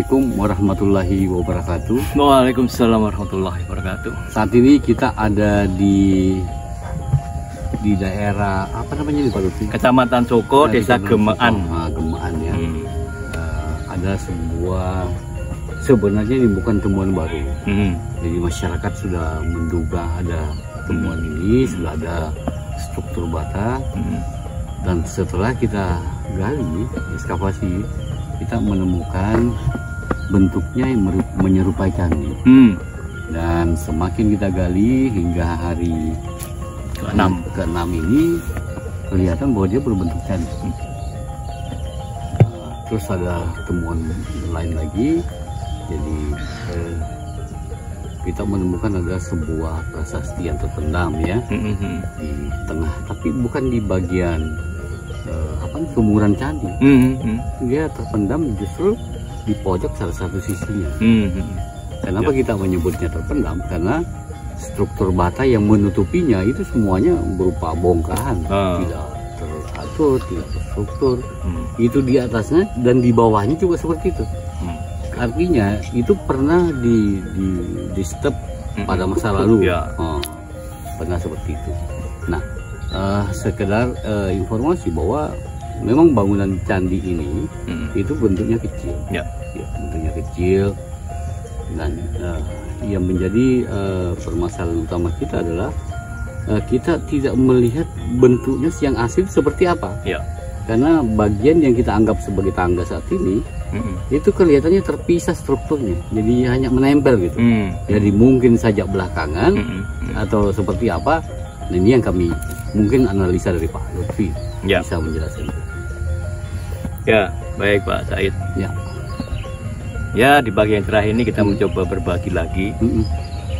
Assalamualaikum warahmatullahi wabarakatuh. Waalaikumsalam warahmatullahi wabarakatuh. Saat ini kita ada di daerah apa namanya nih Pak Lutfi? Kecamatan Soko, Desa Gemean. Gemean ya. Ada sebuah, sebenarnya ini bukan temuan baru. Jadi masyarakat sudah menduga ada temuan ini, sudah ada struktur bata. Dan setelah kita gali, ekskavasi, kita menemukan bentuknya yang menyerupai candi. Dan semakin kita gali hingga hari ke-6 ini kelihatan bahwa dia berbentuk candi. Terus ada temuan lain lagi. Jadi kita menemukan ada sebuah prasasti yang terpendam ya di tengah, tapi bukan di bagian sumuran candi. Dia terpendam justru di pojok salah satu sisinya. Kenapa kita menyebutnya terpendam? Karena struktur bata yang menutupinya itu semuanya berupa bongkahan, tidak teratur, tidak terstruktur. Itu di atasnya dan di bawahnya juga seperti itu. Artinya itu pernah di step pada masa lalu. Pernah seperti itu. Nah, sekedar informasi bahwa memang bangunan candi ini itu bentuknya kecil. Bentuknya kecil. Dan yang menjadi permasalahan utama kita adalah kita tidak melihat bentuknya yang asli seperti apa. Karena bagian yang kita anggap sebagai tangga saat ini itu kelihatannya terpisah strukturnya, jadi hanya menempel gitu. Jadi mungkin saja belakangan atau seperti apa. Nah, ini yang kami mungkin analisa dari Pak Lutfi bisa menjelaskan. Ya, baik Pak Said. Ya, di bagian terakhir ini kita mencoba berbagi lagi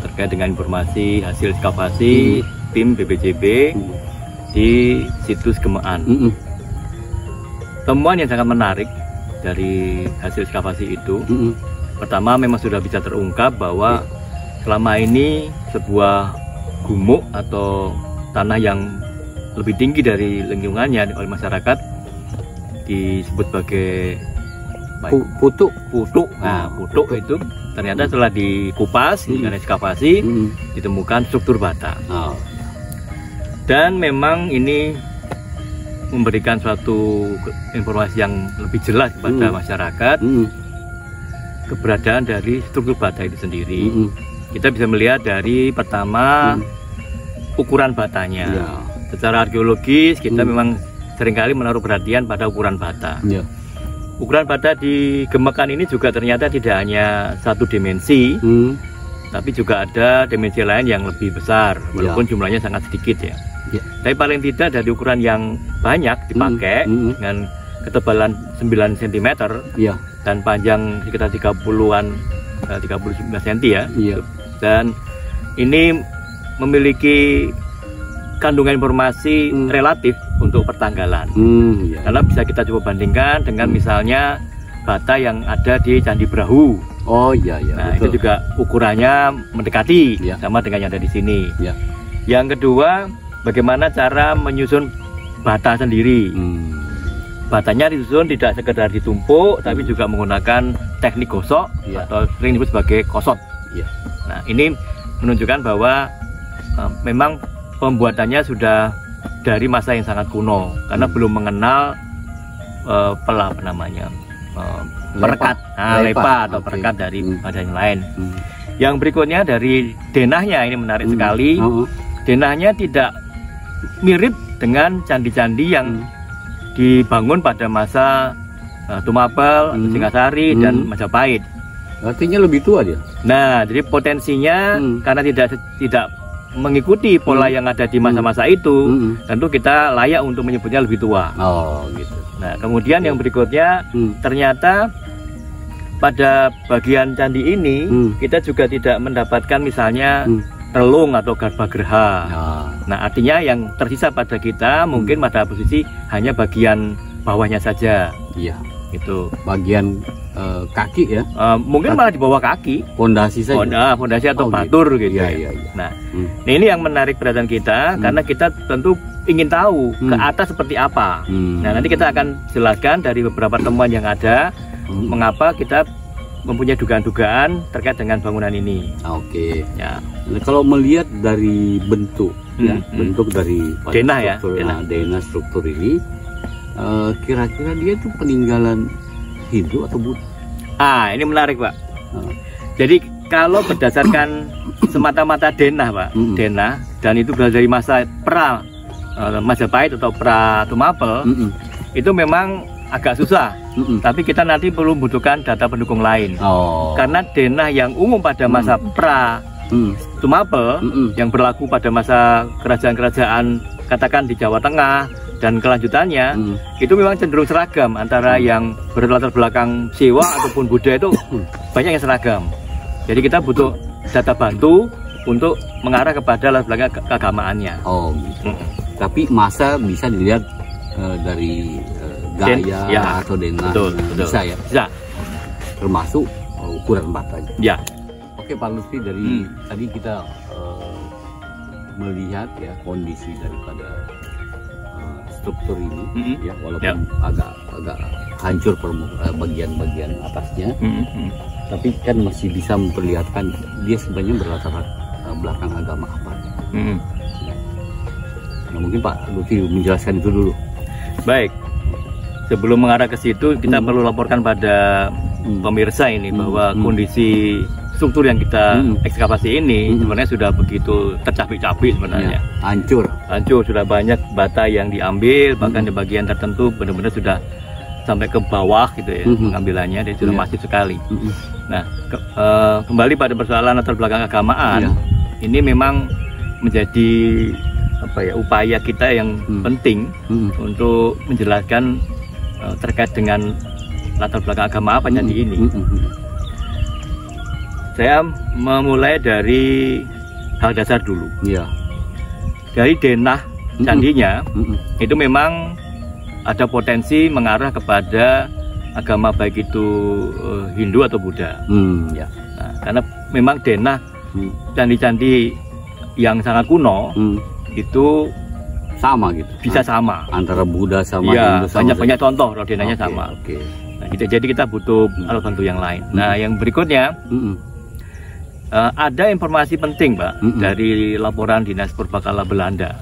terkait dengan informasi hasil ekskavasi tim BPJB di situs Gemean. Temuan yang sangat menarik dari hasil ekskavasi itu, pertama memang sudah bisa terungkap bahwa selama ini sebuah gumuk atau tanah yang lebih tinggi dari lingkungannya oleh masyarakat disebut sebagai putuk. Nah, putuk itu ternyata setelah dikupas dengan ekskavasi ditemukan struktur bata. Dan memang ini memberikan suatu informasi yang lebih jelas kepada masyarakat keberadaan dari struktur bata itu sendiri. Kita bisa melihat dari pertama ukuran batanya. Secara arkeologis kita memang seringkali menaruh perhatian pada ukuran bata. Ukuran bata di Gemekan ini juga ternyata tidak hanya satu dimensi, tapi juga ada dimensi lain yang lebih besar, walaupun jumlahnya sangat sedikit ya. Tapi paling tidak dari ukuran yang banyak dipakai dengan ketebalan 9 cm dan panjang sekitar 39 cm ya. Dan ini memiliki kandungan informasi relatif untuk pertanggalan. Karena bisa kita coba bandingkan dengan misalnya bata yang ada di Candi Brahu. Nah, betul. Itu juga ukurannya mendekati sama dengan yang ada di sini. Yang kedua, bagaimana cara menyusun bata sendiri. Batanya disusun tidak sekedar ditumpuk, tapi juga menggunakan teknik gosok atau sering disebut sebagai kosot. Nah, ini menunjukkan bahwa memang pembuatannya sudah dari masa yang sangat kuno, karena belum mengenal perekat, lepa atau perekat dari badan yang lain. Yang berikutnya dari denahnya, ini menarik sekali. Denahnya tidak mirip dengan candi-candi yang dibangun pada masa Tumapel, Singasari dan Majapahit. Artinya lebih tua dia. Nah, jadi potensinya karena tidak mengikuti pola yang ada di masa-masa itu, tentu kita layak untuk menyebutnya lebih tua. Gitu. Nah, kemudian yang berikutnya ternyata pada bagian candi ini kita juga tidak mendapatkan misalnya relung atau garbagreha. Nah, artinya yang tersisa pada kita mungkin pada posisi hanya bagian bawahnya saja. Itu bagian kaki ya, mungkin malah di bawah kaki, fondasi saja, fondasi atau batur gitu. Nah, ini yang menarik perhatian kita karena kita tentu ingin tahu ke atas seperti apa. Nah, nanti kita akan jelaskan dari beberapa temuan yang ada mengapa kita mempunyai dugaan-dugaan terkait dengan bangunan ini. Oke. Ya. Nah, kalau melihat dari bentuk, ya, bentuk dari denah struktur, ya, denah struktur ini, kira-kira dia itu peninggalan Hindu atau Buddha? Ini menarik, Pak. Jadi kalau berdasarkan semata-mata denah, Pak, denah, dan itu berasal dari masa pra Majapahit atau pra Tumapel, itu memang agak susah. Tapi kita nanti perlu membutuhkan data pendukung lain. Karena denah yang umum pada masa pra Tumapel, yang berlaku pada masa kerajaan-kerajaan katakan di Jawa Tengah dan kelanjutannya, itu memang cenderung seragam antara yang berlatar belakang Siwa ataupun Buddha, itu banyak yang seragam. Jadi kita butuh data bantu untuk mengarah kepada latar belakang keagamaannya. Gitu. Tapi masa bisa dilihat dari gaya atau denah, betul. Bisa ya? Bisa. Termasuk ukuran batanya. Ya. Oke Pak Lutfi, dari tadi kita melihat ya kondisi daripada struktur ini, ya walaupun agak hancur bagian-bagian atasnya, tapi kan masih bisa memperlihatkan dia sebenarnya berlatar belakang agama apa. Nah, mungkin Pak Lutfi menjelaskan itu dulu. Baik, sebelum mengarah ke situ kita perlu laporkan pada pemirsa ini bahwa kondisi struktur yang kita ekskavasi ini sebenarnya sudah begitu tercapik-capik sebenarnya. Hancur, sudah banyak bata yang diambil, bahkan di bagian tertentu benar-benar sudah sampai ke bawah gitu ya pengambilannya, dan sudah masif sekali. Nah, kembali pada persoalan latar belakang keagamaan, ini memang menjadi upaya kita yang penting untuk menjelaskan terkait dengan latar belakang agama apa candi ini. Saya memulai dari hal dasar dulu. Dari denah candinya itu memang ada potensi mengarah kepada agama baik itu Hindu atau Buddha. Nah, karena memang denah candi-candi yang sangat kuno itu sama gitu, bisa sama antara Buddha sama Hindu. sama banyak contoh denahnya sama. Nah, jadi kita butuh alat bantu yang lain. Nah, yang berikutnya ada informasi penting, Pak, dari laporan Dinas Purbakala Belanda.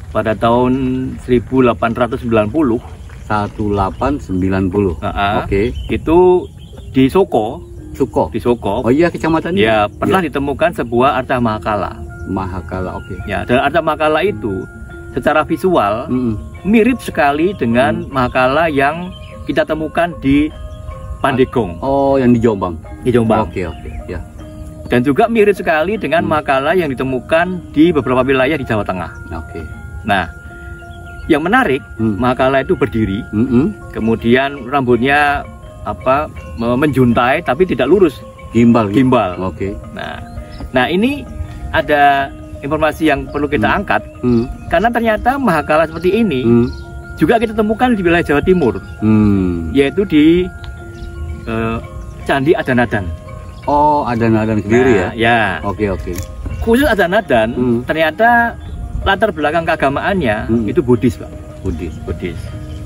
Pada tahun 1890. Itu di Soko. Oh iya, kecamatan. Ya, pernah ditemukan sebuah arca Mahakala. Ya, dan arca Mahakala itu secara visual mirip sekali dengan Mahakala yang kita temukan di Pandegong. Yang di Jombang. Ya. Dan juga mirip sekali dengan Mahakala yang ditemukan di beberapa wilayah di Jawa Tengah. Nah, yang menarik, Mahakala itu berdiri, kemudian rambutnya menjuntai tapi tidak lurus, gimbal. Nah, ini ada informasi yang perlu kita angkat, karena ternyata Mahakala seperti ini juga kita temukan di wilayah Jawa Timur, yaitu di Candi Adanadan. Adanadan sendiri ya. Oke. Khusus Adanadan, ternyata latar belakang keagamaannya itu Buddhis, Pak. Buddhis.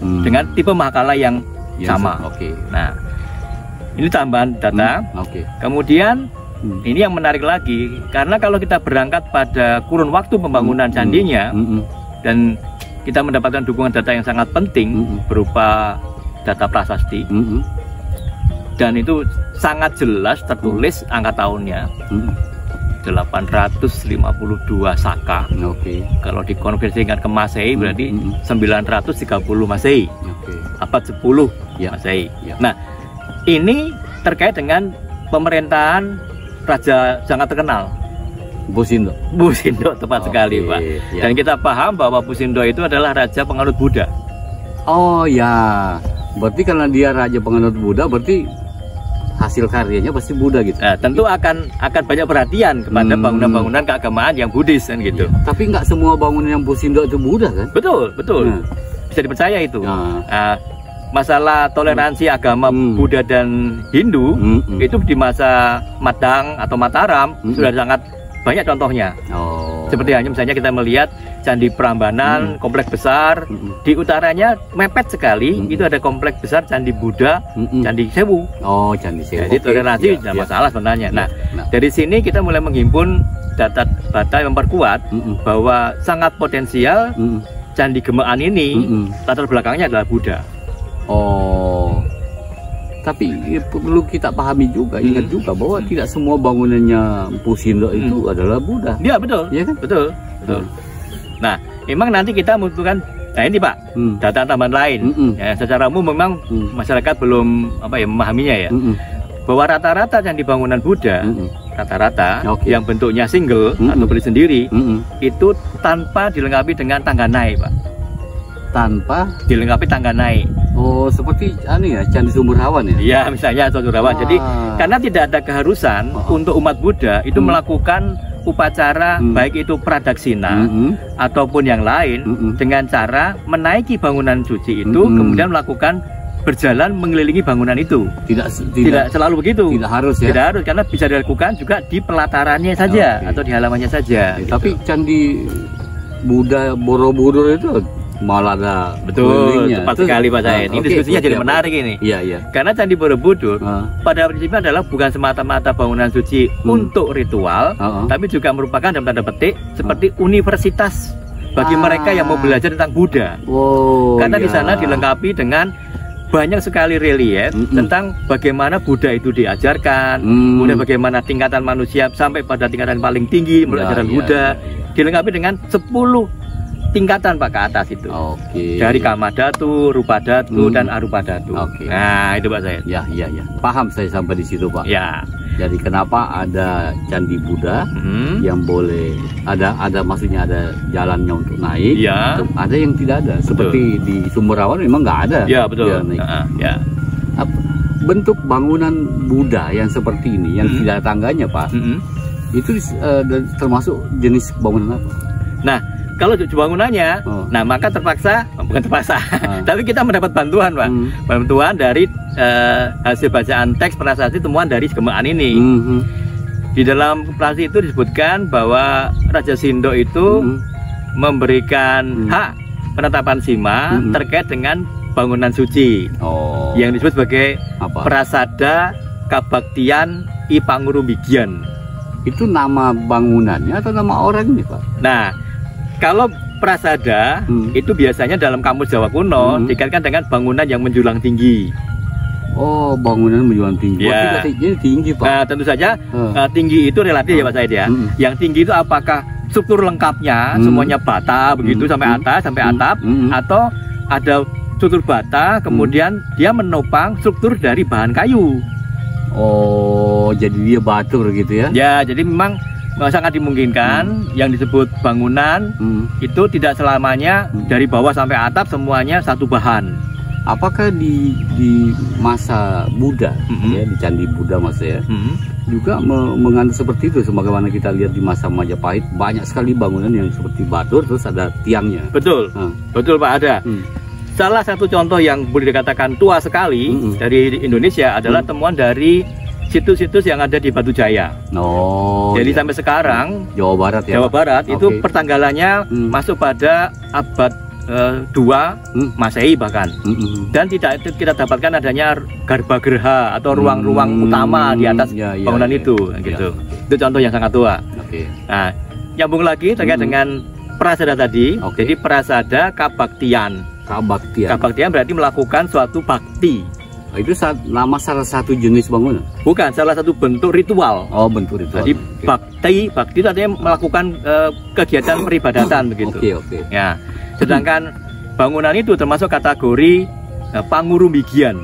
Dengan tipe Mahakala yang sama. Nah, ini tambahan data. Kemudian ini yang menarik lagi, karena kalau kita berangkat pada kurun waktu pembangunan candinya, dan kita mendapatkan dukungan data yang sangat penting berupa data prasasti, dan itu sangat jelas tertulis angka tahunnya 852 Saka. Kalau dikonversikan ke Masehi berarti 930 Masehi. Abad 10 Masehi. Nah, ini terkait dengan pemerintahan raja sangat terkenal, Busindo tepat sekali, Pak. Dan kita paham bahwa Busindo itu adalah raja penganut Buddha. Berarti karena dia raja penganut Buddha, berarti hasil karyanya pasti Buddha gitu. Nah, tentu akan banyak perhatian kepada bangunan-bangunan keagamaan yang Buddhis kan gitu. Tapi nggak semua bangunan yang Busindo itu Buddha kan? Betul. Bisa dipercaya itu. Masalah toleransi agama Buddha dan Hindu itu di masa Madang atau Mataram sudah sangat banyak contohnya. Seperti hanya misalnya kita melihat Candi Prambanan, kompleks besar, di utaranya mepet sekali, itu ada kompleks besar Candi Buddha, Candi Sewu. Candi Sewu. Jadi toleransi tidak masalah sebenarnya. Nah, dari sini kita mulai menghimpun data yang memperkuat bahwa sangat potensial Candi Gemekan ini latar belakangnya adalah Buddha. Tapi perlu kita pahami juga, ingat juga bahwa tidak semua bangunannya Mpu Sindo itu adalah Buddha. Iya, betul. Ya kan? Betul. Nah, memang nanti kita membutuhkan, nah ini Pak, data tambahan lain. Ya, secara umum memang masyarakat belum memahaminya ya. Bahwa rata-rata yang di bangunan Buddha, rata-rata yang bentuknya single atau berdiri sendiri, itu tanpa dilengkapi dengan tangga naik, Pak. Tanpa dilengkapi tangga naik. Seperti Candi Sumberhawan ya? Iya, misalnya Sumberhawan. Jadi karena tidak ada keharusan untuk umat Buddha itu melakukan upacara baik itu pradaksina ataupun yang lain dengan cara menaiki bangunan suci itu kemudian melakukan berjalan mengelilingi bangunan itu. Tidak selalu begitu. Tidak harus ya. Tidak harus, karena bisa dilakukan juga di pelatarannya saja atau di halamannya saja. Tapi Candi Buddha Borobudur itu malah ada tepat sekali Pak Said. Ini diskusinya jadi menarik ini. Iya. Karena Candi Borobudur pada prinsipnya adalah bukan semata-mata bangunan suci untuk ritual, tapi juga merupakan dalam tanda petik seperti universitas bagi mereka yang mau belajar tentang Buddha. Karena di sana dilengkapi dengan banyak sekali relief tentang bagaimana Buddha itu diajarkan, kemudian bagaimana tingkatan manusia sampai pada tingkatan paling tinggi belajar Buddha, dilengkapi dengan 10 tingkatan Pak ke atas itu. Dari Kamadhatu, Rupadhatu dan Arupadhatu. Nah, itu Pak saya. Ya. Paham saya sampai di situ, Pak. Ya. Jadi kenapa ada Candi Buddha yang boleh ada maksudnya ada jalannya untuk naik, ada yang tidak ada. Seperti di Sumberhawan memang nggak ada. Ya, betul. Bentuk bangunan Buddha yang seperti ini, yang tidak ada tangganya, Pak, itu termasuk jenis bangunan apa? Nah, kalau bangunannya, nah maka bukan terpaksa, tapi kita mendapat bantuan Pak, bantuan dari hasil bacaan teks prasasti temuan dari Gemekan ini. Di dalam prasasti itu disebutkan bahwa Raja Sindo itu memberikan hak penetapan sima terkait dengan bangunan suci, yang disebut sebagai Prasada Kabaktian I Pangurumbigian. Itu nama bangunannya atau nama orangnya, Pak? Nah, kalau prasada itu biasanya dalam kamus Jawa kuno dikaitkan dengan bangunan yang menjulang tinggi. Bangunan menjulang tinggi. Ya. Tinggi, Pak. Nah, tentu saja tinggi itu relatif ya Pak Said ya. Yang tinggi itu apakah struktur lengkapnya semuanya bata begitu sampai atas sampai atap, atau ada struktur bata kemudian dia menopang struktur dari bahan kayu. Jadi dia batur gitu ya? Ya, jadi memang sangat dimungkinkan yang disebut bangunan itu tidak selamanya dari bawah sampai atap semuanya satu bahan. Apakah di masa Buddha ya, di Candi Buddha ya, juga mengandung seperti itu? Sebagaimana kita lihat di masa Majapahit banyak sekali bangunan yang seperti batur terus ada tiangnya. Betul, betul Pak, ada. Salah satu contoh yang boleh dikatakan tua sekali dari Indonesia adalah temuan dari situs-situs yang ada di Batu Jaya. Jadi sampai sekarang Jawa Barat ya. Jawa Barat itu pertanggalannya masuk pada abad 2 Masehi bahkan. Dan tidak kita dapatkan adanya garbagriha atau ruang-ruang utama di atas bangunan itu gitu. Itu contoh yang sangat tua. Nah, nyambung lagi terkait dengan prasada tadi. Jadi prasada kabaktian. Kabaktian berarti melakukan suatu bakti. Itu nama salah satu jenis bangunan? Bukan, salah satu bentuk ritual. Bentuk ritual. Jadi bakti itu artinya melakukan kegiatan peribadatan begitu. Ya. Sedangkan bangunan itu termasuk kategori pangurumbigian.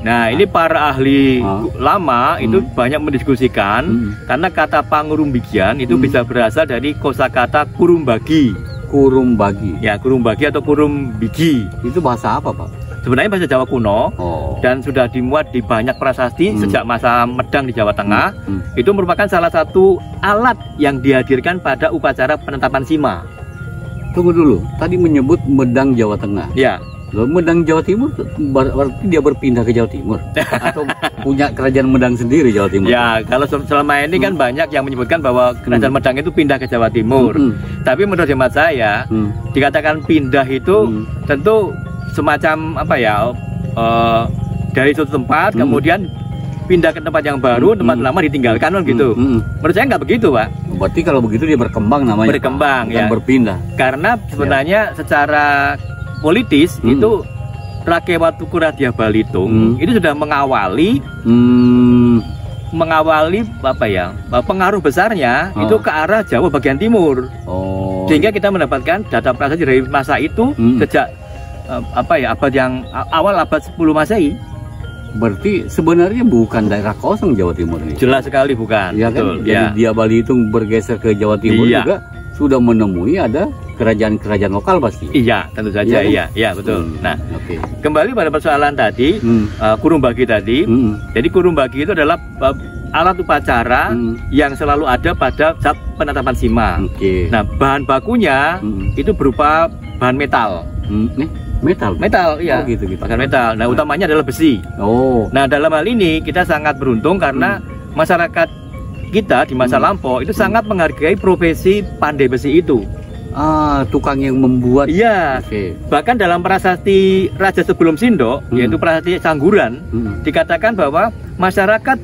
Nah, ini para ahli lama itu banyak mendiskusikan karena kata pangurumbigian itu bisa berasal dari kosakata kurumbagi. Ya, kurumbagi atau kurumbigi. Itu bahasa apa, Pak? Sebenarnya bahasa Jawa kuno dan sudah dimuat di banyak prasasti sejak masa Medang di Jawa Tengah. Itu merupakan salah satu alat yang dihadirkan pada upacara penetapan sima. Tunggu dulu, tadi menyebut Medang Jawa Tengah. Ya. Loh, Medang Jawa Timur berarti dia berpindah ke Jawa Timur atau punya kerajaan Medang sendiri Jawa Timur? Ya, kalau selama ini kan banyak yang menyebutkan bahwa kerajaan Medang itu pindah ke Jawa Timur. Tapi menurut hemat saya, dikatakan pindah itu tentu semacam apa ya, dari suatu tempat kemudian pindah ke tempat yang baru, tempat lama ditinggalkan kan gitu. Menurut saya nggak begitu, Pak. Berarti kalau begitu dia berkembang namanya. Berkembang, ya. Berpindah. Karena sebenarnya secara politis itu Rakewatu Radia Balitung itu sudah mengawali apa ya, pengaruh besarnya itu ke arah Jawa bagian timur. Sehingga kita mendapatkan data prasasti dari masa itu sejak apa ya, abad yang awal abad 10 Masehi. Berarti sebenarnya bukan daerah kosong Jawa Timur ini. Jelas sekali bukan. Ya kan? Jadi dia Balitung bergeser ke Jawa Timur juga sudah menemui ada kerajaan-kerajaan lokal pasti. Iya, tentu saja. Iya, betul. Nah, kembali pada persoalan tadi, Kurumbagi tadi. Jadi Kurumbagi itu adalah alat upacara yang selalu ada pada saat penetapan sima. Nah, bahan bakunya itu berupa bahan metal. Metal, iya. Gitu. Bahan metal. Nah, utamanya adalah besi. Nah, dalam hal ini kita sangat beruntung karena masyarakat kita di masa lampau itu sangat menghargai profesi pandai besi itu. Tukang yang membuat. Iya. Bahkan dalam prasasti Raja Sebelum Sindok, yaitu prasasti Sangguran, dikatakan bahwa masyarakat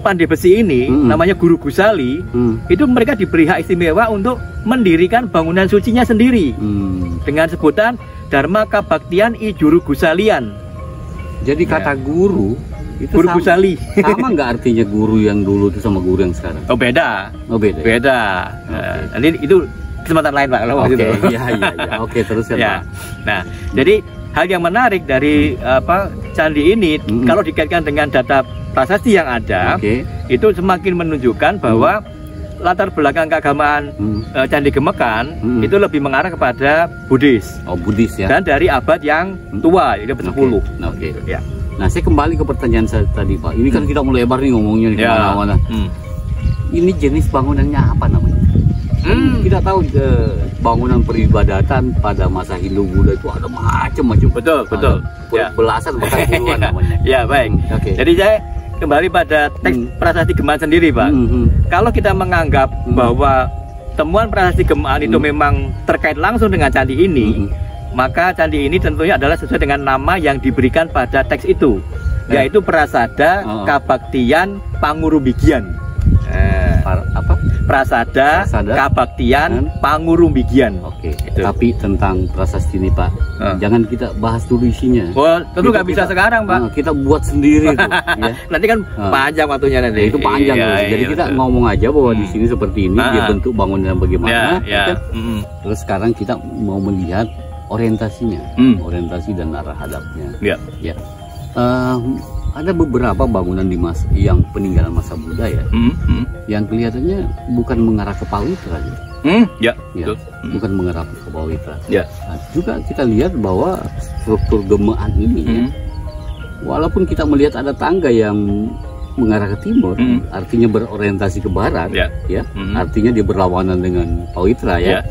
pandai besi ini, namanya Guru Gusali, itu mereka diberi hak istimewa untuk mendirikan bangunan sucinya sendiri dengan sebutan Dharma Kabaktian I Juru Gusalian. Jadi kata guru itu Guru Gusali sama nggak artinya guru yang dulu itu sama guru yang sekarang? Beda. Beda. Nanti itu kesempatan lain, Pak. Iya. Oke, terus ya. Nah, jadi hal yang menarik dari candi ini, kalau dikaitkan dengan data prasasti yang ada, itu semakin menunjukkan bahwa latar belakang keagamaan Candi Gemekan itu lebih mengarah kepada Buddhis. Buddhis ya. Dan dari abad yang tua, itu abad 10. Ya. Nah, saya kembali ke pertanyaan saya tadi, Pak. Ini kan kita mulai lebar nih ngomongnya di mana-mana. Ini jenis bangunannya apa namanya? Kita tahu bangunan peribadatan pada masa Hindu Buddha itu ada macam-macam. Betul. Belasan bahkan puluhan namanya. Ya, baik. Jadi saya kembali pada teks prasasti Gemaan sendiri, Pak. Kalau kita menganggap bahwa temuan prasasti Gemaan itu memang terkait langsung dengan candi ini, maka candi ini tentunya adalah sesuai dengan nama yang diberikan pada teks itu, yaitu Prasada Kabaktian Pangurumbigian. Prasada Kabaktian Pangurumbigian. Tapi tentang prasasti ini, Pak, jangan kita bahas dulu isinya. Tentu nggak bisa sekarang, Pak. Kita buat sendiri tuh, ya. Nanti kan panjang waktunya nanti. Itu panjang. Jadi kita ngomong aja bahwa di sini seperti ini, dia bentuk bangunan bagaimana. Terus sekarang kita mau melihat orientasinya, orientasi dan arah hadapnya. Ada beberapa bangunan di yang peninggalan masa Buddha ya, yang kelihatannya bukan mengarah ke Pawitra, bukan mengarah ke Pawitra. Nah, juga kita lihat bahwa struktur Gemaan ini, walaupun kita melihat ada tangga yang mengarah ke timur, artinya berorientasi ke barat, artinya dia berlawanan dengan Pawitra ya.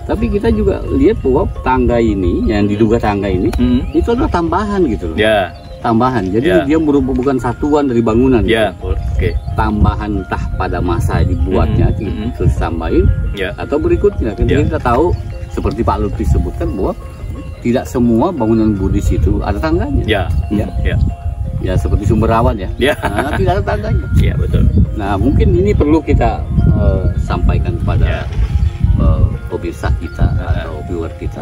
Tapi kita juga lihat bahwa tangga ini, yang diduga tangga ini, itu adalah tambahan gitu loh. Tambahan, jadi dia bukan satuan dari bangunan. Tambahan entah pada masa dibuatnya, terus tambahin, atau berikutnya. Jadi kita tahu seperti Pak Lutfi sebutkan bahwa tidak semua bangunan Buddhis itu ada tangganya. Ya seperti Sumberawan ya. Nah, tidak ada tangganya. Betul. Nah, mungkin ini perlu kita sampaikan kepada pemirsa kita atau viewer kita.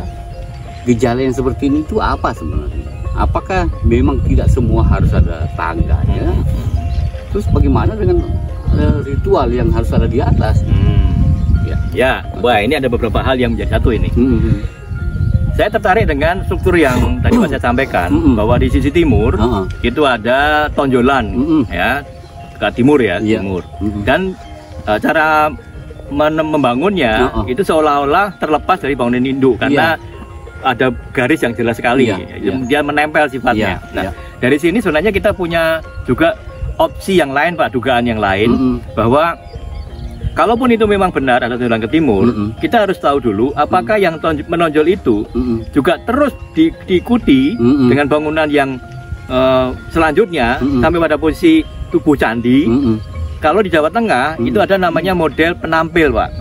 Gejala yang seperti ini itu apa sebenarnya? Apakah memang tidak semua harus ada tangganya? Terus bagaimana dengan ritual yang harus ada di atas? Wah, ini ada beberapa hal yang menjadi satu ini. Saya tertarik dengan struktur yang tadi saya sampaikan, bahwa di sisi timur itu ada tonjolan, ya, ke timur ya, timur. Dan cara membangunnya itu seolah-olah terlepas dari bangunan induk, karena ada garis yang jelas sekali, dia menempel sifatnya. Dari sini sebenarnya kita punya juga opsi yang lain, Pak, dugaan yang lain, bahwa kalaupun itu memang benar ada tonjolan ke timur, kita harus tahu dulu apakah yang menonjol itu juga terus diikuti dengan bangunan yang selanjutnya sampai pada posisi tubuh candi. Kalau di Jawa Tengah itu ada namanya model penampil, Pak.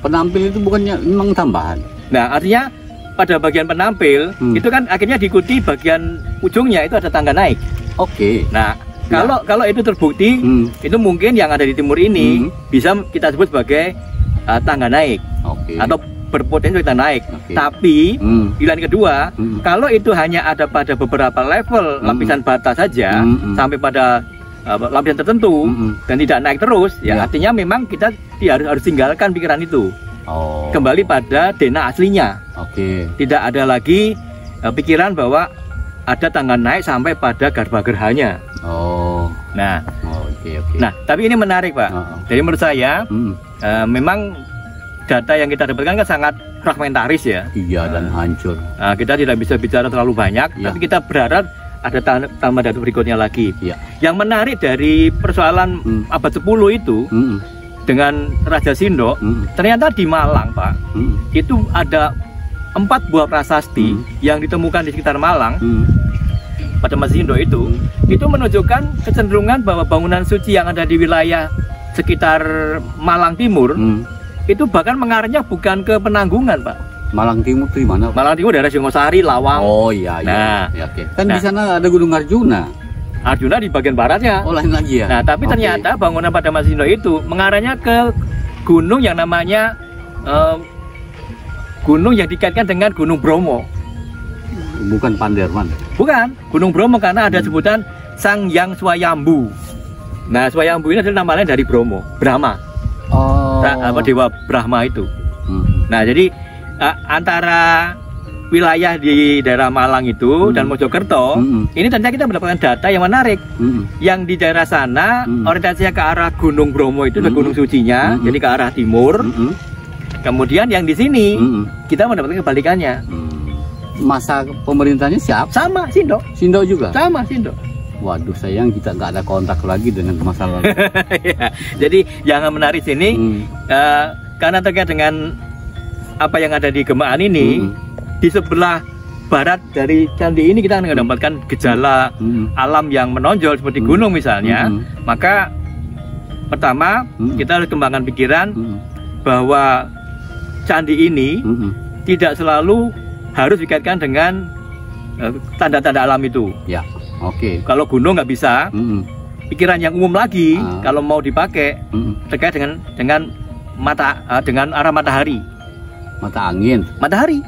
Penampil itu bukannya memang tambahan? Nah, artinya pada bagian penampil itu kan akhirnya diikuti bagian ujungnya itu ada tangga naik. Oke. Nah, kalau itu terbukti, itu mungkin yang ada di timur ini bisa kita sebut sebagai tangga naik atau berpotensi kita naik. Tapi pilihan kedua, kalau itu hanya ada pada beberapa level lapisan bata saja sampai pada lapisan tertentu dan tidak naik terus, ya artinya memang kita harus tinggalkan pikiran itu. Kembali pada DNA aslinya. Tidak ada lagi pikiran bahwa ada tangga naik sampai pada garbhagrahanya. Nah, nah, tapi ini menarik, Pak. Jadi menurut saya memang data yang kita dapatkan kan sangat fragmentaris ya. Iya, dan hancur. Nah, kita tidak bisa bicara terlalu banyak, tapi kita berharap ada tambah data berikutnya lagi. Yang menarik dari persoalan abad 10 itu dengan Raja Sindok, ternyata di Malang, Pak, itu ada 4 buah prasasti yang ditemukan di sekitar Malang pada masa Sindok itu menunjukkan kecenderungan bahwa bangunan suci yang ada di wilayah sekitar Malang Timur itu bahkan mengarahnya bukan ke Penanggungan, Pak. Malang Timur itu di mana? Malang Timur daerah Singosari, Lawang. Oh iya, iya. Nah, kan di sana ada Gunung Arjuna. Arjuna di bagian baratnya. Oh, lain lagi ya. Nah, tapi ternyata bangunan pada masa Sindok itu mengarahnya ke gunung yang namanya gunung yang dikaitkan dengan Gunung Bromo. Bukan Panderman. Bukan, Gunung Bromo karena ada sebutan Sang Hyang Swayambu. Nah, Swayambu ini adalah nama lain dari Bromo, Brahma. Dewa Brahma itu. Nah, jadi antara wilayah di daerah Malang itu dan Mojokerto, ini ternyata kita mendapatkan data yang menarik. Yang di daerah sana orientasinya ke arah Gunung Bromo itu adalah gunung sucinya, jadi ke arah timur. Kemudian yang di sini kita mendapatkan kebalikannya. Masa pemerintahnya siapa? Sama, Sindok. Sindok juga? Sama, Sindok. Waduh, sayang kita nggak ada kontak lagi dengan masalah. Ya, jadi yang menarik sini karena terkait dengan apa yang ada di Gemaan ini, di sebelah barat dari candi ini kita akan mendapatkan gejala alam yang menonjol seperti gunung misalnya. Maka pertama kita harus kembangkan pikiran bahwa candi ini tidak selalu harus dikaitkan dengan tanda-tanda alam itu. Ya, Kalau gunung nggak bisa, pikiran yang umum lagi kalau mau dipakai terkait dengan arah matahari. Mata angin. Matahari.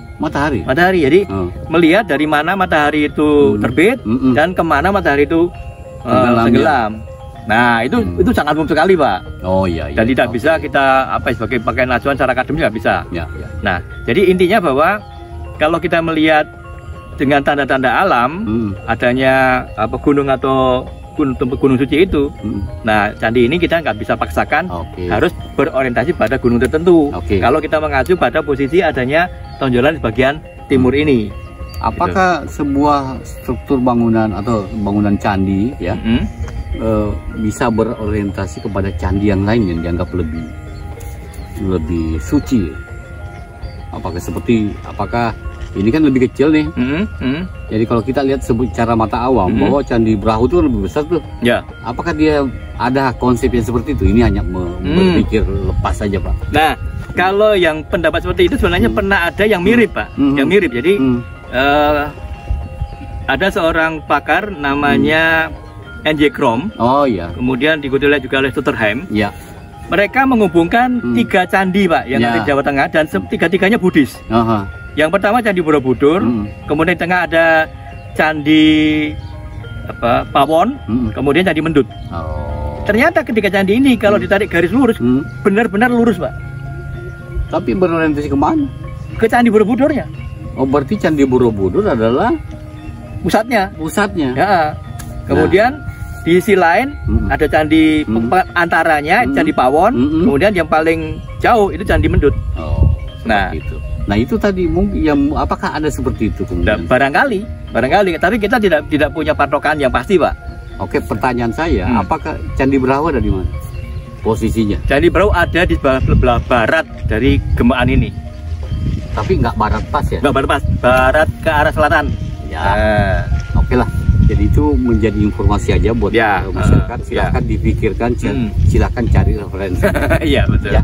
Jadi melihat dari mana matahari itu terbit dan kemana matahari itu tenggelam. Nah, itu sangat umum sekali, Pak. Oh iya. Dan tidak bisa kita sebagai pakaian acuan secara akademis nggak bisa. Nah, jadi intinya bahwa kalau kita melihat dengan tanda-tanda alam adanya gunung atau gunung suci itu, nah candi ini kita nggak bisa paksakan harus berorientasi pada gunung tertentu. Kalau kita mengacu pada posisi adanya tonjolan di bagian timur ini. Apakah sebuah struktur bangunan atau bangunan candi ya bisa berorientasi kepada candi yang lain yang dianggap lebih suci? Apakah ini kan lebih kecil nih, jadi kalau kita lihat secara mata awam bahwa Candi Brahu itu lebih besar tuh. Apakah dia ada konsep yang seperti itu? Ini hanya berpikir lepas saja, Pak. Nah, kalau yang pendapat seperti itu sebenarnya pernah ada yang mirip, Pak. Yang mirip. Jadi ada seorang pakar namanya N.J. Krom. Oh iya. Kemudian diikuti juga oleh Stutterheim. Ya. Mereka menghubungkan 3 candi, Pak, yang ada di Jawa Tengah dan tiga-tiganya Buddhis. Yang pertama Candi Borobudur, kemudian di tengah ada Candi Pawon, kemudian Candi Mendut. Ternyata ketika candi ini kalau ditarik garis lurus, benar-benar lurus, Pak. Tapi berorientasi kemana? Ke Candi Borobudurnya. Oh, berarti Candi Borobudur adalah pusatnya. Ya. Kemudian di sisi lain ada candi antaranya Candi Pawon, kemudian yang paling jauh itu Candi Mendut. Nah itu tadi mungkin yang apakah ada seperti itu kemudian? Barangkali, tapi kita tidak punya patokan yang pasti, Pak. Oke, pertanyaan saya, apakah Candi Brahu ada di mana? posisinya. Candi Brau ada di sebelah barat dari Gemaan ini. Tapi nggak barat pas ya? Nggak barat pas, barat ke arah selatan. Ya, oke lah. Jadi itu menjadi informasi aja buat masyarakat. Silakan dipikirkan, silakan cari referensi. Iya betul. Ya.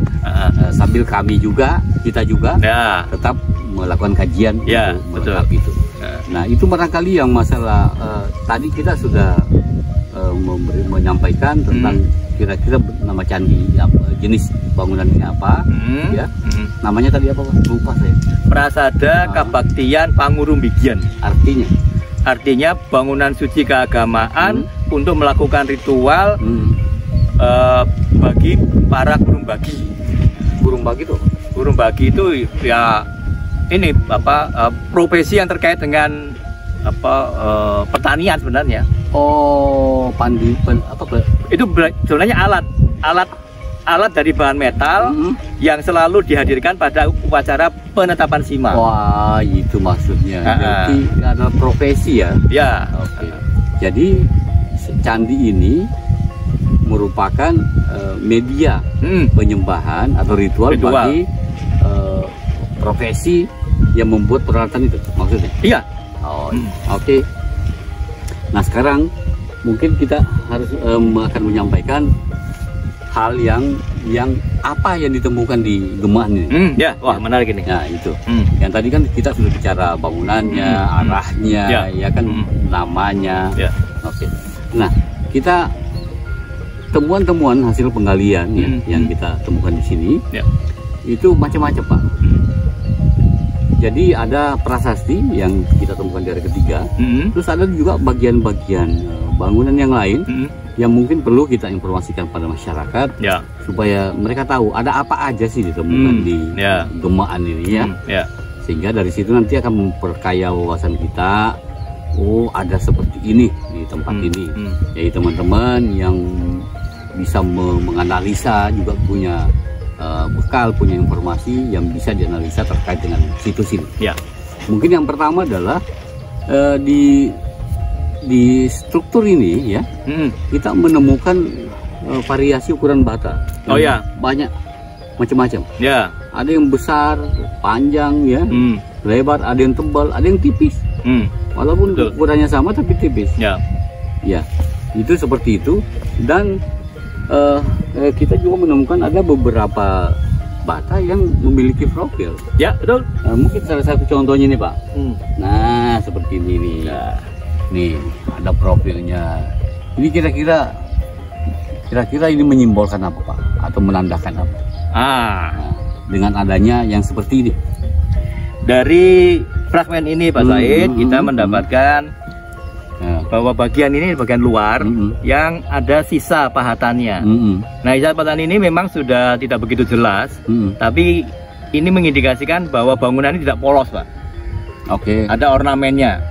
Sambil kita juga tetap melakukan kajian untuk melengkapi itu. Nah itu barangkali yang masalah tadi kita sudah menyampaikan tentang kira-kira nama candi, jenis bangunannya apa, ya. Namanya tadi apa Pak? Lupa saya. Prasada Kabaktian Pangurumbigian. Artinya bangunan suci keagamaan untuk melakukan ritual bagi para gurung bagi. Gurung bagi itu ya ini profesi yang terkait dengan pertanian sebenarnya. Oh, itu sebenarnya alat dari bahan metal yang selalu dihadirkan pada upacara penetapan sima. Wah, itu maksudnya. Jadi ada profesi ya. Ya. Oke. Jadi candi ini merupakan media penyembahan atau ritual bagi profesi yang membuat peralatan itu maksudnya. Iya. Oh, oke. Nah sekarang mungkin kita harus akan menyampaikan hal yang apa yang ditemukan di Gemaan ini. Wah menarik ini. Nah itu. Yang tadi kan kita sudah bicara bangunannya, arahnya, ya kan namanya. Oke. Nah kita temuan-temuan hasil penggalian yang kita temukan di sini itu macam-macam Pak. Jadi ada prasasti yang kita temukan di area ketiga, terus ada juga bagian-bagian bangunan yang lain yang mungkin perlu kita informasikan pada masyarakat supaya mereka tahu ada apa aja sih ditemukan di Gemaan ini ya. Sehingga dari situ nanti akan memperkaya wawasan kita. Oh ada seperti ini di tempat ini. Jadi teman-teman yang bisa menganalisa juga punya bekal, punya informasi yang bisa dianalisa terkait dengan situs ini. Mungkin yang pertama adalah di struktur ini ya, kita menemukan variasi ukuran bata. Banyak macam-macam. Ada yang besar, panjang ya, lebar, ada yang tebal, ada yang tipis. Walaupun ukurannya sama tapi tipis. Ya, itu seperti itu. Dan kita juga menemukan ada beberapa bata yang memiliki profil. Ya, betul. Mungkin salah satu contohnya nih Pak. Nah, seperti ini nih. Nih, ada profilnya. Ini kira-kira ini menyimbolkan apa Pak? Atau menandakan apa? Nah, dengan adanya yang seperti ini. Dari fragmen ini Pak Said, kita mendapatkan bahwa bagian ini bagian luar yang ada sisa pahatannya. Nah, sisa pahatan ini memang sudah tidak begitu jelas, tapi ini mengindikasikan bahwa bangunan ini tidak polos, Pak. Oke. Ada ornamennya.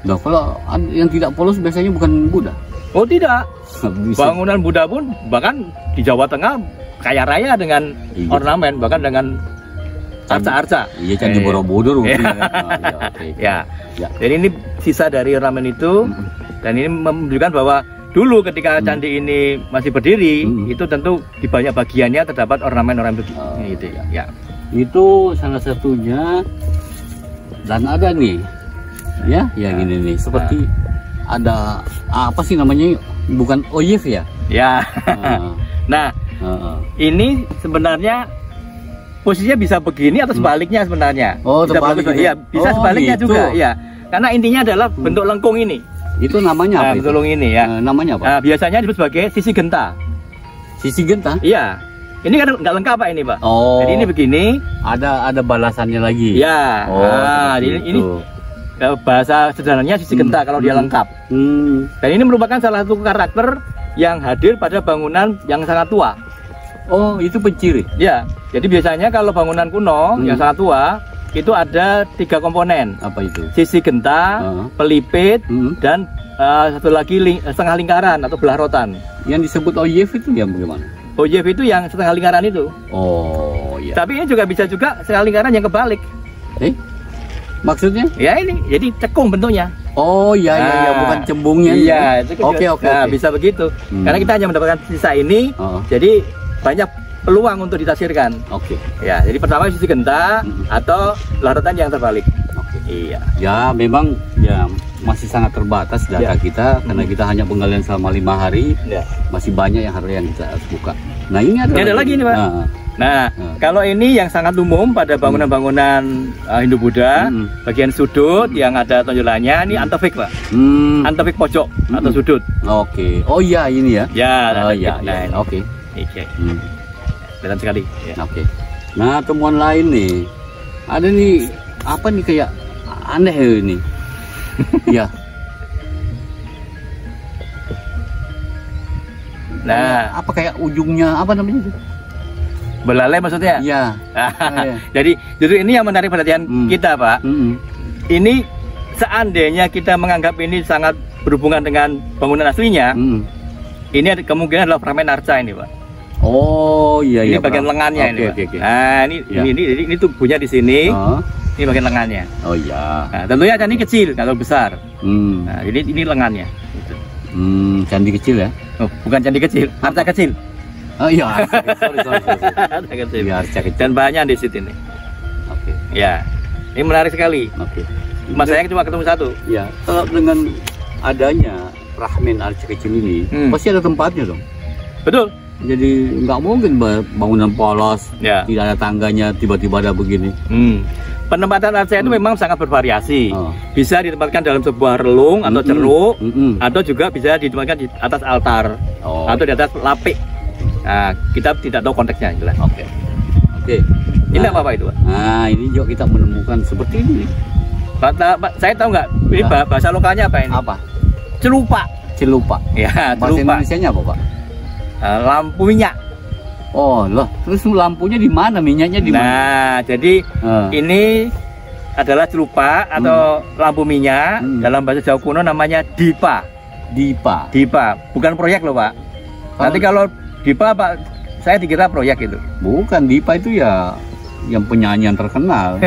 Nah, kalau yang tidak polos biasanya bukan Buddha. Oh tidak. Bangunan Buddha pun bahkan di Jawa Tengah kaya raya dengan ornamen, bahkan dengan arca-arca. Iya, Candi Borobudur. Jadi ini sisa dari ornamen itu, dan ini menunjukkan bahwa dulu ketika candi ini masih berdiri, itu tentu di banyak bagiannya terdapat ornamen-ornamen itu. Itu salah satunya. Dan ada nih, ya, yang ini nih, seperti ada apa sih namanya? Bukan oyef ya? Ya. Nah, ini sebenarnya posisinya bisa begini atau sebaliknya sebenarnya. Oh, terbalik. Iya, bisa sebaliknya gitu juga. Iya. Karena intinya adalah bentuk lengkung ini. Itu namanya apa? Bentuk lengkung ini ya. Namanya apa? Biasanya disebut sebagai sisi genta. Sisi genta? Iya. Ini kan nggak lengkap Pak ini Pak. Oh. Jadi ini begini. Ada balasannya lagi. Ya. Ini bahasa sederhananya sisi genta kalau dia lengkap. Dan ini merupakan salah satu karakter yang hadir pada bangunan yang sangat tua. Oh, itu penciri. Ya, jadi biasanya kalau bangunan kuno yang sangat tua itu ada 3 komponen. Apa itu? Sisi genta, pelipit, dan satu lagi setengah lingkaran atau belah rotan. Yang disebut oyef itu yang bagaimana? Oyef itu yang setengah lingkaran itu. Oh, iya. Tapi ini juga bisa juga setengah lingkaran yang kebalik. Maksudnya? Ya ini, jadi cekung bentuknya. Oh iya, bukan cembungnya. Iya, itu oke. Bisa begitu. Karena kita hanya mendapatkan sisa ini, jadi banyak peluang untuk ditafsirkan. Oke. Ya, jadi pertama sisi genta atau larutan yang terbalik. Oke. Iya. Ya, memang ya masih sangat terbatas data kita karena kita hanya penggalian selama 5 hari. Ya. Masih banyak yang kita harus buka. Nah, ini ada lagi nih, Pak. Nah, kalau ini yang sangat umum pada bangunan-bangunan Hindu-Buddha, bagian sudut yang ada tonjolannya, ini antefik, Pak. Antefik pojok atau sudut. Oke. Oh iya, ini ya. Ya, oh iya. Oke. Oke. Kelihatan sekali. Ya. Oke. Nah, temuan lain nih. Ada nih apa nih kayak aneh ini. Ya. Nah, apa kayak ujungnya apa namanya itu? Belalai maksudnya? Iya. Jadi justru ini yang menarik perhatian kita, Pak. Ini seandainya kita menganggap ini sangat berhubungan dengan bangunan aslinya, ini ada kemungkinan adalah fragmen arca ini, Pak. Oh iya. Ini bagian lengannya ini, Pak. Nah, ini tubuhnya di sini. Ini bagian lengannya. Oh iya. Nah, tentunya candi kecil kalau besar. Nah, ini lengannya. Candi kecil ya? Oh, bukan candi kecil, arca kecil. Oh iya, sorry. Arca kecil. Ya, arca kecil. Dan banyak di situ ini. Oke. Ya, ini menarik sekali. Oke. Mas saya cuma ketemu satu. Ya, kalau dengan adanya fragmen arca kecil ini, pasti ada tempatnya dong. Betul. Jadi nggak mungkin bangunan polos, tidak ada tangganya, tiba-tiba ada begini. Penempatan arca itu memang sangat bervariasi. Bisa ditempatkan dalam sebuah relung atau ceruk, atau juga bisa ditempatkan di atas altar atau di atas lapik. Nah, kita tidak tahu konteksnya jelas. Oke. Ini apa itu, Pak? Nah, ini juga kita menemukan seperti ini. Pak, saya tahu nggak? Ini bahasa lokalnya apa ini? Apa? Celupa. Celupa. Ya, bahasa Indonesianya apa, Pak? Lampu minyak. Oh loh, terus lampunya di mana? Minyaknya di mana? Nah, jadi ini adalah celupa atau lampu minyak. Dalam bahasa Jawa kuno namanya dipa. Dipa, bukan proyek loh, Pak. Nanti kalau dipa, Pak, saya dikira proyek itu. Bukan, dipa itu ya yang penyanyi yang terkenal.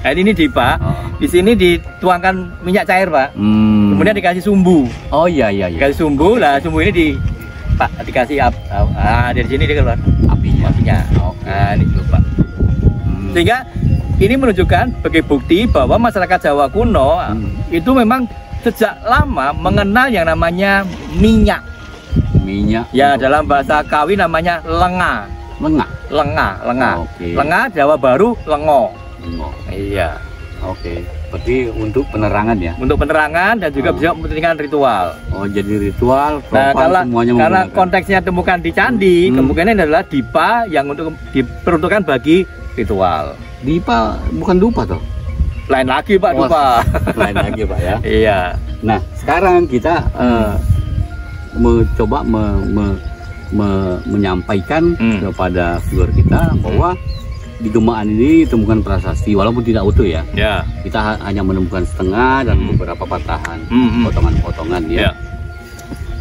Nah, ini dipa. Di sini dituangkan minyak cair, Pak. Kemudian dikasih sumbu. Oh iya. Dikasih sumbu, lah sumbu ini dikasih dari sini dia keluar apinya. Nah, ini lupa. Sehingga ini menunjukkan sebagai bukti bahwa masyarakat Jawa kuno itu memang sejak lama mengenal yang namanya minyak. Ya, dalam bahasa Kawi namanya lenga. Lenga Jawa Baru lengo. Iya. Oke. Berarti untuk penerangan ya? Untuk penerangan dan juga bisa kepentingan ritual. Oh, jadi ritual. Nah, karena konteksnya temukan di candi, kemungkinan adalah dipa yang untuk diperuntukkan bagi ritual. Dipa bukan dupa toh? Lain lagi, Pak, dupa. Lain lagi, Pak ya. Iya. Nah, sekarang kita mencoba menyampaikan kepada viewer kita bahwa di Gemaan ini ditemukan prasasti walaupun tidak utuh ya. Kita hanya menemukan setengah dan beberapa patahan, potongan-potongan ya.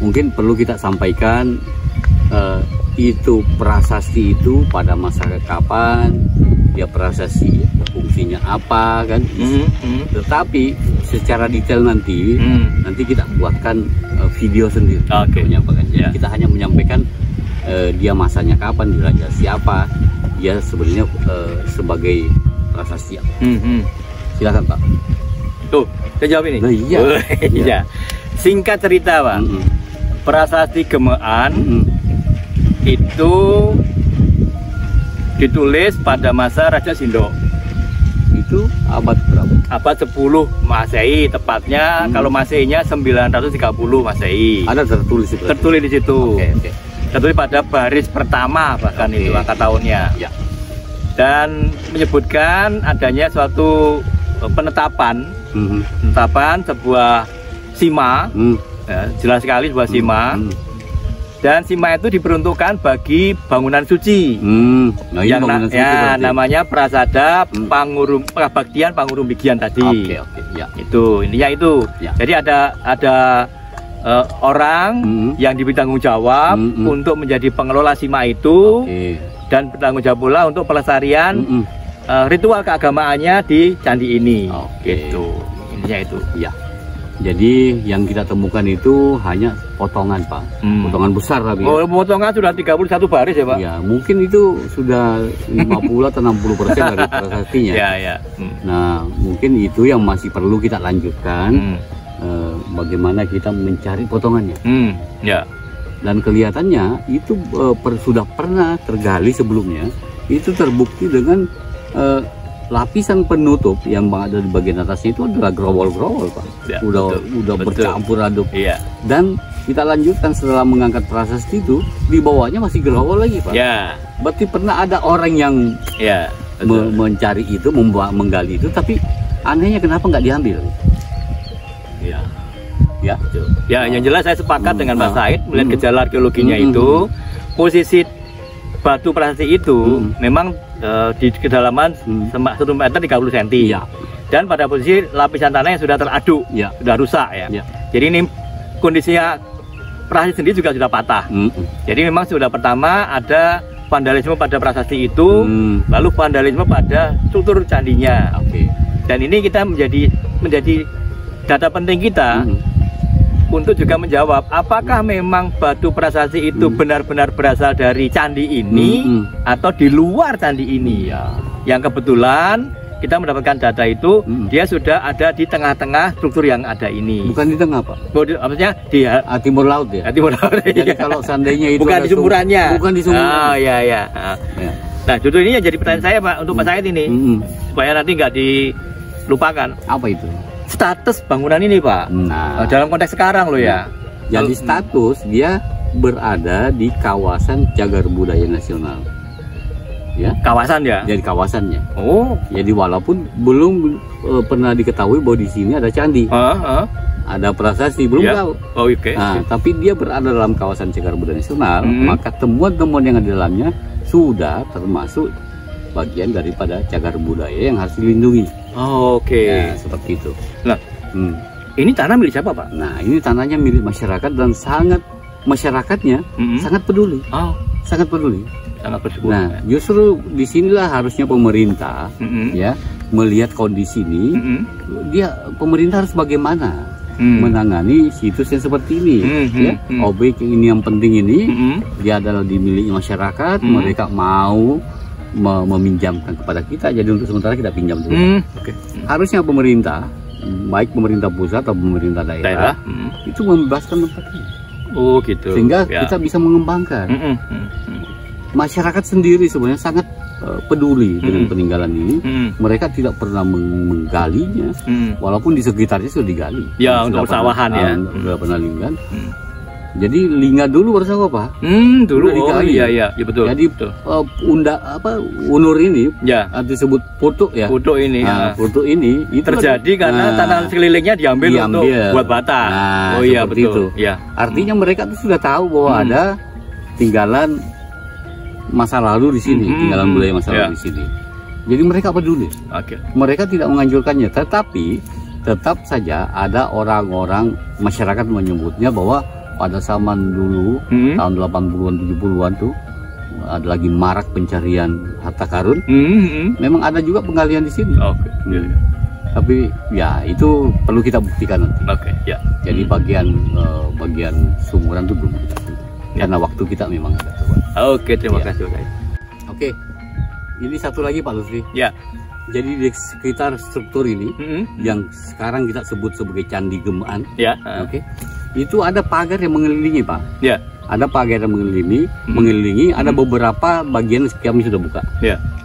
Mungkin perlu kita sampaikan itu prasasti itu pada masa kapan, dia prasasti fungsinya apa kan. Tetapi secara detail nanti kita buatkan video sendiri. Kita hanya menyampaikan dia masanya kapan, di raja siapa, dia sebenarnya sebagai prasasti. Silakan, Pak. Tuh, saya jawab ini. Nah, iya. Singkat cerita, Pak. Prasasti Gemaan itu ditulis pada masa Raja Sindo. Itu abad berapa? Abad 10 Masehi tepatnya. Kalau Maseinya 930 Masehi. Ada tertulis itu. Tertulis di situ. Tertulis pada baris pertama bahkan itu angka tahunnya. Dan menyebutkan adanya suatu penetapan sebuah sima. Jelas sekali sebuah sima. Dan sima itu diperuntukkan bagi bangunan suci. Yang namanya prasada Pengabaktian Pangurumbigian tadi. Itu intinya itu. Jadi ada orang yang diberi tanggung jawab untuk menjadi pengelola sima itu dan bertanggung jawab pula untuk pelestarian ritual keagamaannya di candi ini. Gitu. Intinya itu. Jadi yang kita temukan itu hanya potongan, Pak. Potongan besar tapi. Oh, potongan sudah 31 baris ya, Pak? Ya, mungkin itu sudah 50 atau 60% dari prasastinya. Ya. Nah, mungkin itu yang masih perlu kita lanjutkan. Bagaimana kita mencari potongannya. Ya. Dan kelihatannya itu sudah pernah tergali sebelumnya. Itu terbukti dengan lapisan penutup yang ada di bagian atasnya itu adalah growol-growol, Pak. Ya, udah bercampur aduk. Iya. Dan kita lanjutkan setelah mengangkat prasasti itu, di bawahnya masih growol lagi, Pak. Ya. Berarti pernah ada orang yang mencari itu, menggali itu, tapi anehnya kenapa nggak diambil? Ya. Ya. Ya, yang jelas saya sepakat dengan Mas Said melihat gejala arkeologinya itu, posisi batu prasasti itu memang di kedalaman 1 meter 30 cm. Ya. Dan pada posisi lapisan tanah yang sudah teraduk, sudah rusak ya. Jadi ini kondisinya prasasti sendiri juga sudah patah. Jadi memang sudah pertama ada vandalisme pada prasasti itu, lalu vandalisme pada struktur candinya. Dan ini kita menjadi data penting kita untuk juga menjawab apakah memang batu prasasti itu benar-benar berasal dari candi ini atau di luar candi ini. Yang kebetulan kita mendapatkan data itu dia sudah ada di tengah-tengah struktur yang ada ini. Bukan di tengah, Pak? Maksudnya di timur laut ya? Timur laut. Jadi kalau seandainya itu bukan di sumurannya. Bukan di sumuran. Ya. Nah, justru ini yang jadi pertanyaan saya, Pak, untuk Pak Said ini supaya nanti nggak dilupakan. Apa itu? Status bangunan ini, Pak. Nah, dalam konteks sekarang loh ya. Jadi status dia berada di kawasan Cagar Budaya Nasional. Ya. Kawasan ya? Jadi kawasannya. Oh. Jadi walaupun belum pernah diketahui bahwa di sini ada candi. Ada prasasti, belum tahu. Oh, oke. Nah, tapi dia berada dalam kawasan Cagar Budaya Nasional, maka temuan-temuan yang ada di dalamnya sudah termasuk bagian daripada cagar budaya yang harus dilindungi. Oke. Nah, seperti itu. Nah, ini tanah milik siapa, Pak? Nah, ini tanahnya milik masyarakat dan masyarakatnya sangat peduli. Sangat peduli. Sangat bersyukur. Nah, justru disinilah harusnya pemerintah ya melihat kondisi ini. Pemerintah harus bagaimana menangani situs yang seperti ini. Objek ini yang penting ini dia adalah dimiliki masyarakat. Mereka mau meminjamkan kepada kita, jadi untuk sementara kita pinjam dulu. Harusnya pemerintah, baik pemerintah pusat atau pemerintah daerah, itu membebaskan tempat ini. Oh gitu. Sehingga kita bisa mengembangkan. Masyarakat sendiri sebenarnya sangat peduli dengan peninggalan ini. Mereka tidak pernah menggalinya, walaupun di sekitarnya sudah digali. Ya, untuk persawahan ya. Sudah pernah linggan. Jadi lingga dulu bersama, Pak. Dulu iya betul. Jadi unur ini disebut putuk ya. Putuk ini. Putuk ini itu terjadi karena tanah sekelilingnya diambil untuk buat bata. Oh iya betul. Itu. Ya. Artinya mereka tuh sudah tahu bahwa ada tinggalan masa lalu di sini, tinggalan budaya masa lalu di sini. Jadi mereka peduli. Mereka tidak menganjurkannya, tetapi tetap saja ada orang-orang masyarakat menyebutnya bahwa pada zaman dulu tahun 80-an 70-an tuh ada lagi marak pencarian harta karun. Memang ada juga penggalian di sini. Tapi ya itu perlu kita buktikan nanti. Jadi bagian sumuran itu belum kita karena waktu kita memang ada. Terima kasih. Ini satu lagi Pak Lutfi. Jadi di sekitar struktur ini yang sekarang kita sebut sebagai Candi Gemaan. Itu ada pagar yang mengelilingi, Pak. Ada pagar yang mengelilingi. Ada beberapa bagian kami sudah buka.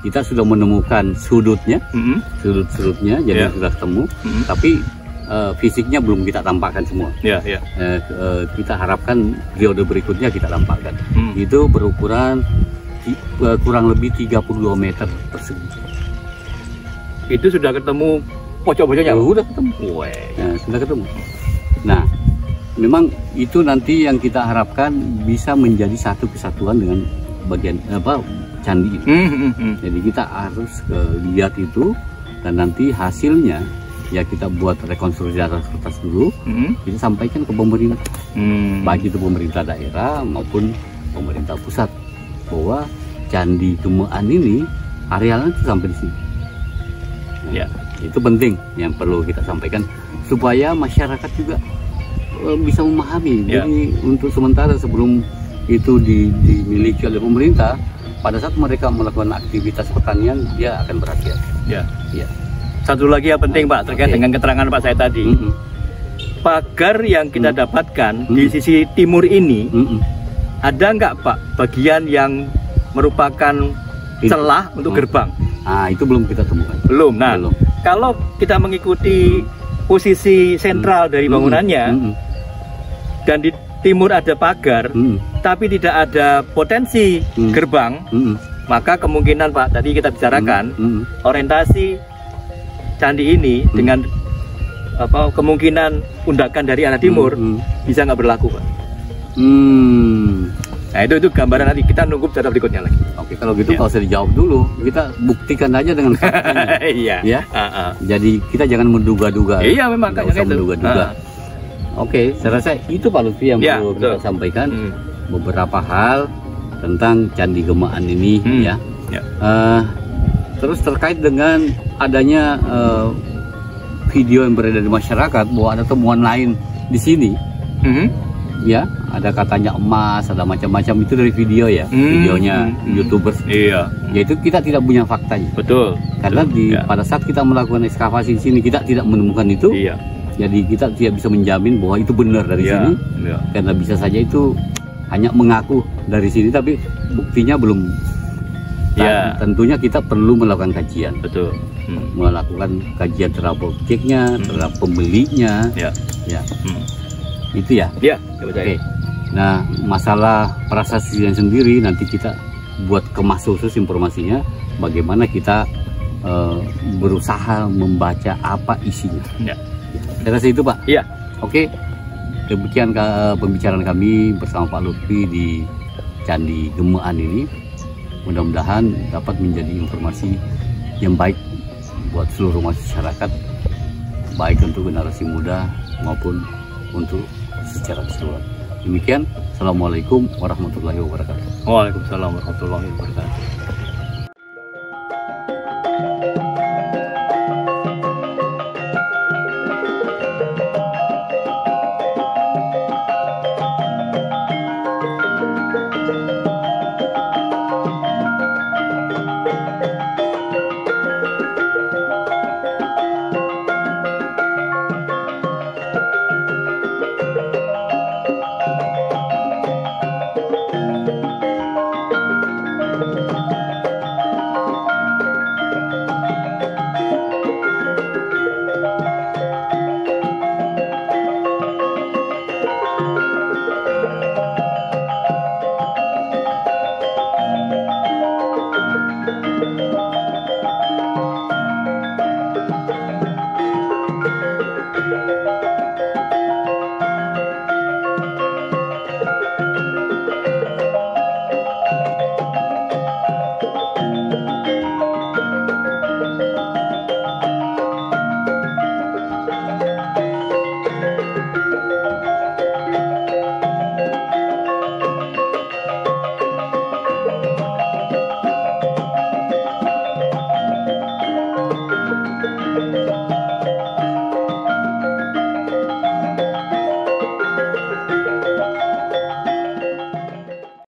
Kita sudah menemukan sudutnya, sudut-sudutnya, jadi sudah ketemu. Tapi fisiknya belum kita tampakkan semua. Kita harapkan periode berikutnya kita tampakkan. Itu berukuran kurang lebih 32 meter persegi. Itu sudah ketemu pojok-pojoknya? Sudah ketemu. Sudah ketemu. Nah, memang itu nanti yang kita harapkan bisa menjadi satu kesatuan dengan bagian candi itu. Jadi kita harus lihat itu dan nanti hasilnya ya kita buat rekonstruksi atas kertas dulu, kita sampaikan ke pemerintah, baik itu pemerintah daerah maupun pemerintah pusat, bahwa Candi Gemaan ini arealnya itu sampai di sini. Itu penting yang perlu kita sampaikan supaya masyarakat juga bisa memahami. Ya. Jadi untuk sementara sebelum itu dimiliki oleh pemerintah, pada saat mereka melakukan aktivitas pertanian dia akan berhati-hati. Ya. Ya. Satu lagi yang penting Pak terkait dengan keterangan Pak saya tadi. Pagar yang kita dapatkan di sisi timur ini ada nggak Pak bagian yang merupakan celah untuk gerbang? Ah, itu belum kita temukan. Belum. Nah, kalau kita mengikuti posisi sentral dari bangunannya dan di timur ada pagar, tapi tidak ada potensi gerbang, maka kemungkinan Pak tadi kita bicarakan orientasi candi ini dengan kemungkinan undakan dari arah timur bisa nggak berlaku Pak. Nah itu gambaran nanti kita nunggu cara berikutnya lagi. Oke, kalau gitu kalau saya dijawab dulu, kita buktikan aja dengan faktanya. Iya. Ya. Jadi kita jangan menduga-duga. Iya memang nggak usah menduga-duga. Oke, saya rasa itu Pak Lutfi yang perlu kita sampaikan beberapa hal tentang Candi Gemaan ini ya. Terus terkait dengan adanya video yang beredar di masyarakat bahwa ada temuan lain di sini. Ya, ada katanya emas, ada macam-macam, itu dari video ya, videonya YouTubers. Iya. Yaitu kita tidak punya faktanya. Betul. Karena pada saat kita melakukan ekskavasi di sini kita tidak menemukan itu. Iya. Jadi kita tidak bisa menjamin bahwa itu benar dari sini. Iya. Karena bisa saja itu hanya mengaku dari sini tapi buktinya belum. Ya. Tentunya kita perlu melakukan kajian. Betul. Melakukan kajian terhadap objeknya, terhadap pembelinya. Ya. Itu ya. Iya. Oke. Nah, masalah prasastian sendiri nanti kita buat kemas khusus informasinya, bagaimana kita berusaha membaca apa isinya. Ya. Saya rasa itu Pak. Iya. Oke. Demikian pembicaraan kami bersama Pak Lutfi di Candi Gemaan ini. Mudah-mudahan dapat menjadi informasi yang baik buat seluruh masyarakat, baik untuk generasi muda maupun untuk secara keseluruhan. Demikian, Assalamualaikum warahmatullahi wabarakatuh. Waalaikumsalam warahmatullahi wabarakatuh.